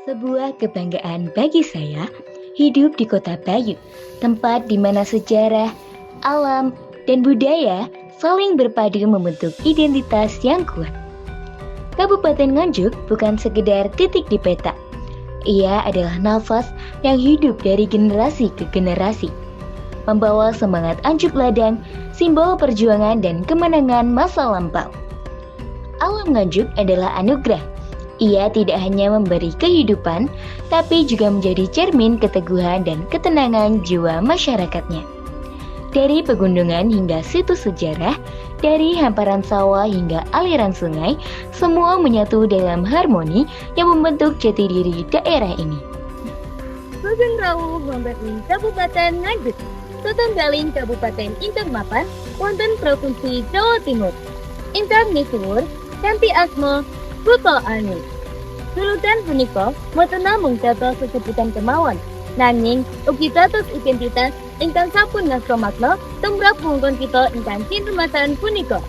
Sebuah kebanggaan bagi saya hidup di Kota Bayu, tempat di mana sejarah, alam, dan budaya saling berpadu membentuk identitas yang kuat. Kabupaten Nganjuk bukan sekedar titik di peta. Ia adalah nafas yang hidup dari generasi ke generasi, membawa semangat Anjuk Ladang, simbol perjuangan dan kemenangan masa lampau. Alam Nganjuk adalah anugerah. Ia tidak hanya memberi kehidupan, tapi juga menjadi cermin keteguhan dan ketenangan jiwa masyarakatnya. Dari pegunungan hingga situs sejarah, dari hamparan sawah hingga aliran sungai, semua menyatu dalam harmoni yang membentuk jati diri daerah ini. Sugeng Rawuh wonten Kabupaten Nganjuk, satunggaling Kabupaten ingkang mapan wonten Provinsi Jawa Timur. Ingkang misuwur kanthi asma Kuto Anu. Julukan punika boten namung dados sesebutan kemawon, nanging ugi dados identitas ingkang sampun ngasta makna tumrap wewengkon kita ingkang kinurmatan punika.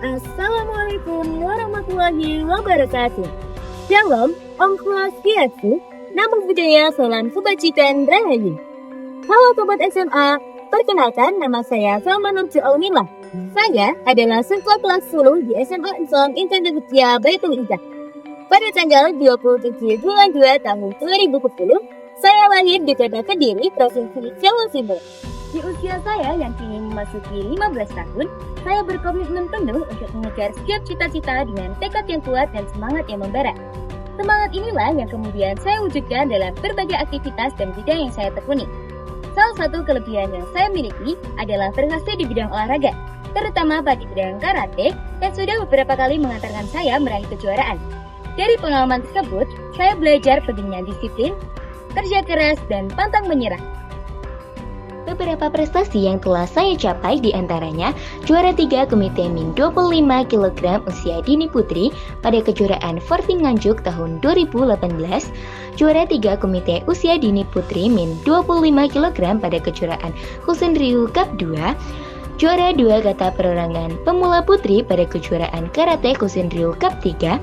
Assalamualaikum warahmatullahi wabarakatuh. Shalom, Om Swastiastu, Namo Buddhaya, Salam Kebajikan Rahayu. Halo Sobat SMA, perkenalkan nama saya Salma Nurja Aunillah. Saya adalah siswa kelas 10 di SMA Islam Indonesia Baitul Izzah. Pada tanggal 27 bulan 2 tahun 2010, saya lahir di Kota Kediri, Provinsi Jawa Timur. Di usia saya yang kini memasuki 15 tahun, saya berkomitmen penuh untuk mengejar setiap cita-cita dengan tekad yang kuat dan semangat yang membara. Semangat inilah yang kemudian saya wujudkan dalam berbagai aktivitas dan bidang yang saya tekuni. Salah satu kelebihan yang saya miliki adalah berhasil di bidang olahraga, terutama pada bidang karate yang sudah beberapa kali mengantarkan saya meraih kejuaraan. Dari pengalaman tersebut, saya belajar pentingnya disiplin, kerja keras, dan pantang menyerah. Beberapa prestasi yang telah saya capai diantaranya juara 3 Komite Min 25 kg usia dini putri pada kejuaraan Forting Nganjuk tahun 2018, juara 3 Komite usia dini putri Min 25 kg pada kejuaraan Husin Ryu Cup 2, juara 2 kata perorangan pemula putri pada kejuaraan Karate Husin Ryu Cup 3,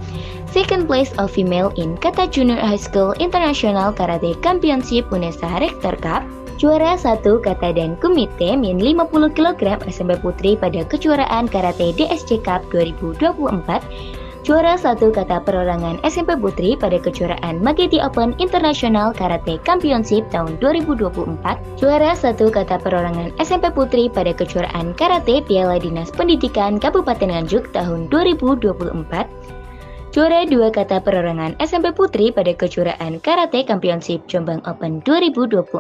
second place of female in Kata Junior High School International Karate Championship UNESA Rector Cup, juara 1 kata dan komite Min 50 kg SMP Putri pada kejuaraan Karate DSC Cup 2024, juara 1 kata perorangan SMP Putri pada kejuaraan Mageti Open International Karate Championship tahun 2024, juara 1 kata perorangan SMP Putri pada kejuaraan Karate Piala Dinas Pendidikan Kabupaten Nganjuk tahun 2024, juara 2 kata perorangan SMP Putri pada kejuaraan Karate Championship Jombang Open 2024,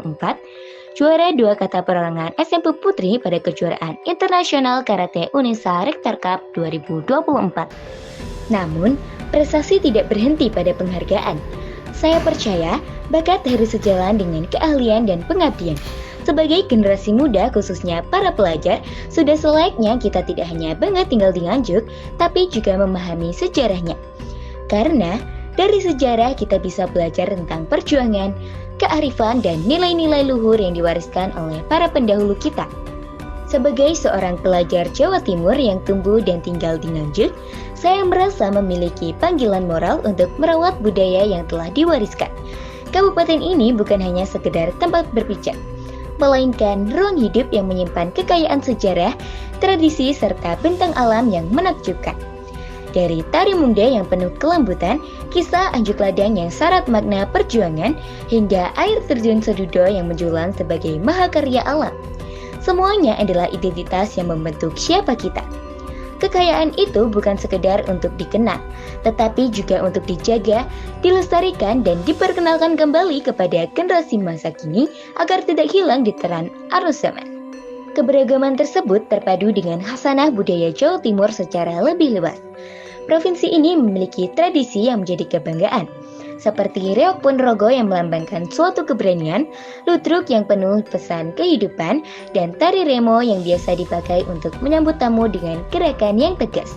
juara 2 kata perorangan SMP Putri pada kejuaraan Internasional Karate UNESA Rector Cup 2024. Namun, prestasi tidak berhenti pada penghargaan. Saya percaya bakat harus sejalan dengan keahlian dan pengabdian. Sebagai generasi muda, khususnya para pelajar, sudah selayaknya kita tidak hanya bangga tinggal di Nganjuk, tapi juga memahami sejarahnya. Karena dari sejarah kita bisa belajar tentang perjuangan, kearifan, dan nilai-nilai luhur yang diwariskan oleh para pendahulu kita. Sebagai seorang pelajar Jawa Timur yang tumbuh dan tinggal di Nganjuk, saya merasa memiliki panggilan moral untuk merawat budaya yang telah diwariskan. Kabupaten ini bukan hanya sekedar tempat berpijak, melainkan ruang hidup yang menyimpan kekayaan sejarah, tradisi, serta bentang alam yang menakjubkan. Dari tari munda yang penuh kelembutan, kisah Anjuk Ladang yang syarat makna perjuangan, hingga air terjun Sedudo yang menjulang sebagai mahakarya alam. Semuanya adalah identitas yang membentuk siapa kita. Kekayaan itu bukan sekedar untuk dikenal, tetapi juga untuk dijaga, dilestarikan, dan diperkenalkan kembali kepada generasi masa kini agar tidak hilang di teran arus zaman. Keberagaman tersebut terpadu dengan khasanah budaya Jawa Timur secara lebih luas. Provinsi ini memiliki tradisi yang menjadi kebanggaan, seperti Reok Ponorogo yang melambangkan suatu keberanian, Ludruk yang penuh pesan kehidupan, dan tari remo yang biasa dipakai untuk menyambut tamu dengan gerakan yang tegas.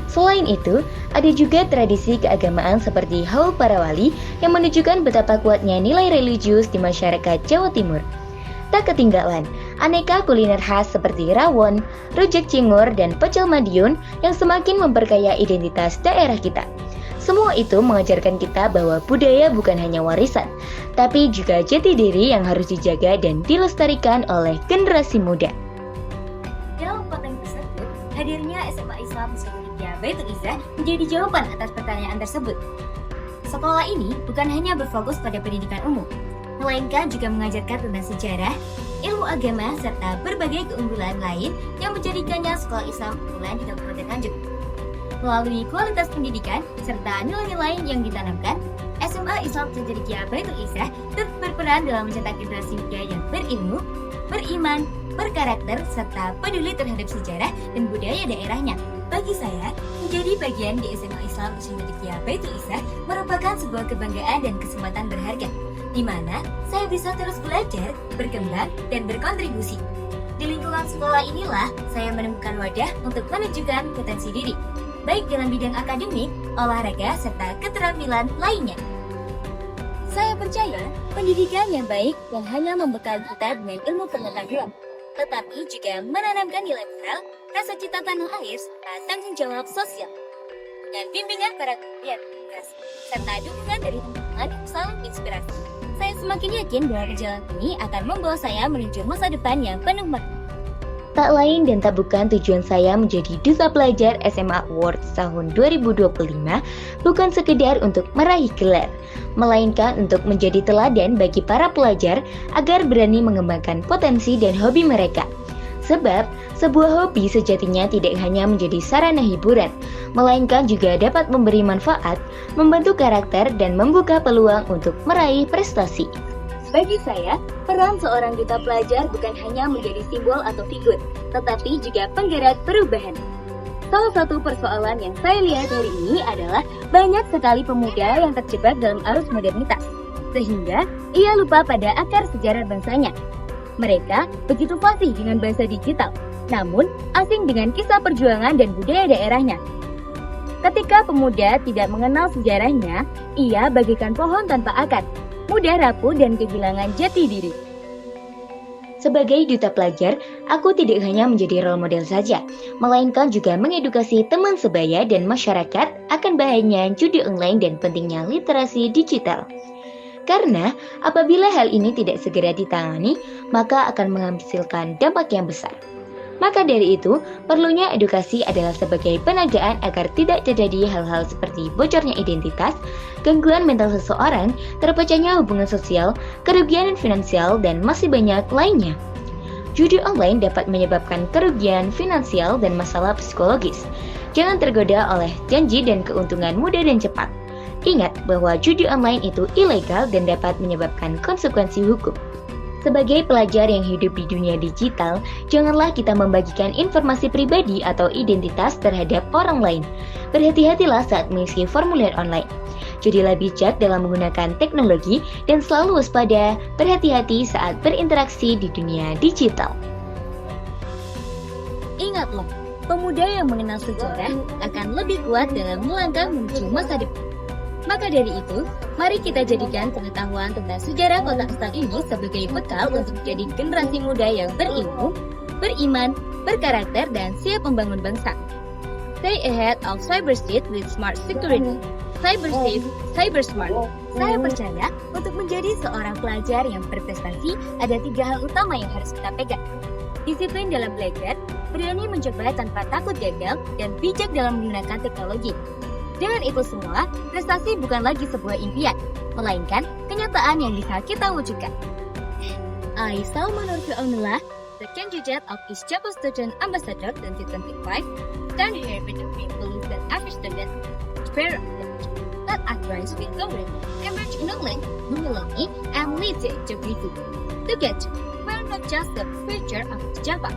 Selain itu, ada juga tradisi keagamaan seperti Haul Parawali yang menunjukkan betapa kuatnya nilai religius di masyarakat Jawa Timur. Tak ketinggalan, aneka kuliner khas seperti rawon, rujak cingur, dan pecel Madiun yang semakin memperkaya identitas daerah kita. Semua itu mengajarkan kita bahwa budaya bukan hanya warisan, tapi juga jati diri yang harus dijaga dan dilestarikan oleh generasi muda. Dalam konten tersebut, hadirnya SMA Islam Syariah Baitul Izzah menjadi jawaban atas pertanyaan tersebut. Sekolah ini bukan hanya berfokus pada pendidikan umum, melainkan juga mengajarkan tentang sejarah, ilmu agama, serta berbagai keunggulan lain yang menjadikannya sekolah Islam unggulan di Kabupaten Nganjuk. Melalui kualitas pendidikan serta nilai-nilai yang ditanamkan, SMA Islam Syariah Baitul Izzah turut berperan dalam mencetak generasi muda yang berilmu, beriman, berkarakter, serta peduli terhadap sejarah dan budaya daerahnya. Bagi saya, menjadi bagian di SMA Islam Syariah Baitul Izzah merupakan sebuah kebanggaan dan kesempatan berharga, di mana saya bisa terus belajar, berkembang, dan berkontribusi. Di lingkungan sekolah inilah saya menemukan wadah untuk menunjukkan potensi diri, baik dalam bidang akademik, olahraga, serta keterampilan lainnya. Saya percaya pendidikan yang baik yang hanya membekal kita dengan ilmu pengetahuan, tetapi juga menanamkan nilai moral, rasa cinta tanah air, serta tanggung jawab sosial. Dengan bimbingan para guru serta dukungan dari teman-teman yang saling inspirasi, saya semakin yakin bahwa perjalanan ini akan membawa saya menuju masa depan yang penuh makna. Tak lain dan tak bukan tujuan saya menjadi Duta Pelajar SMA Awards tahun 2025 bukan sekedar untuk meraih gelar, melainkan untuk menjadi teladan bagi para pelajar agar berani mengembangkan potensi dan hobi mereka. Sebab, sebuah hobi sejatinya tidak hanya menjadi sarana hiburan, melainkan juga dapat memberi manfaat, membentuk karakter, dan membuka peluang untuk meraih prestasi. Bagi saya, peran seorang duta pelajar bukan hanya menjadi simbol atau figur, tetapi juga penggerak perubahan. Salah satu persoalan yang saya lihat hari ini adalah banyak sekali pemuda yang terjebak dalam arus modernitas, sehingga ia lupa pada akar sejarah bangsanya. Mereka begitu fasih dengan bahasa digital, namun asing dengan kisah perjuangan dan budaya daerahnya. Ketika pemuda tidak mengenal sejarahnya, ia bagaikan pohon tanpa akar, mudah rapuh dan kehilangan jati diri. Sebagai duta pelajar, aku tidak hanya menjadi role model saja, melainkan juga mengedukasi teman sebaya dan masyarakat akan bahayanya judi online dan pentingnya literasi digital. Karena apabila hal ini tidak segera ditangani, maka akan menghasilkan dampak yang besar. Maka dari itu, perlunya edukasi adalah sebagai penagaan agar tidak terjadi hal-hal seperti bocornya identitas, gangguan mental seseorang, terpecahnya hubungan sosial, kerugian finansial, dan masih banyak lainnya. Judi online dapat menyebabkan kerugian finansial dan masalah psikologis. Jangan tergoda oleh janji dan keuntungan mudah dan cepat. Ingat bahwa judi online itu ilegal dan dapat menyebabkan konsekuensi hukum. Sebagai pelajar yang hidup di dunia digital, janganlah kita membagikan informasi pribadi atau identitas terhadap orang lain. Berhati-hatilah saat mengisi formulir online. Jadilah bijak dalam menggunakan teknologi dan selalu waspada, berhati-hati saat berinteraksi di dunia digital. Ingatlah, pemuda yang mengenal sejarah akan lebih kuat dalam melangkah menuju masa depan. Maka dari itu, mari kita jadikan pengetahuan tentang sejarah kota Asal ini sebagai bekal untuk menjadi generasi muda yang berilmu, beriman, berkarakter, dan siap membangun bangsa. Stay ahead of cyber state with smart security. Cyber safe, cyber smart. Saya percaya untuk menjadi seorang pelajar yang berprestasi ada 3 hal utama yang harus kita pegang. Disiplin dalam belajar, berani mencoba tanpa takut gagal, dan bijak dalam menggunakan teknologi. Dengan itu semua, prestasi bukan lagi sebuah impian, melainkan kenyataan yang bisa kita wujudkan. I, Salman Nurfi Aunullah, the candidate of East Java Student Ambassador 2025, stand here with the belief that every student is fair that advice with government, emerge in England, Milwaukee, and lead to beauty. Together, we are not just the future of Java.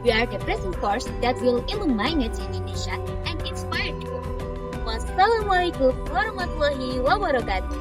We are the present force that will illuminate Indonesia and inspire the world. Wassalamualaikum warahmatullahi wabarakatuh.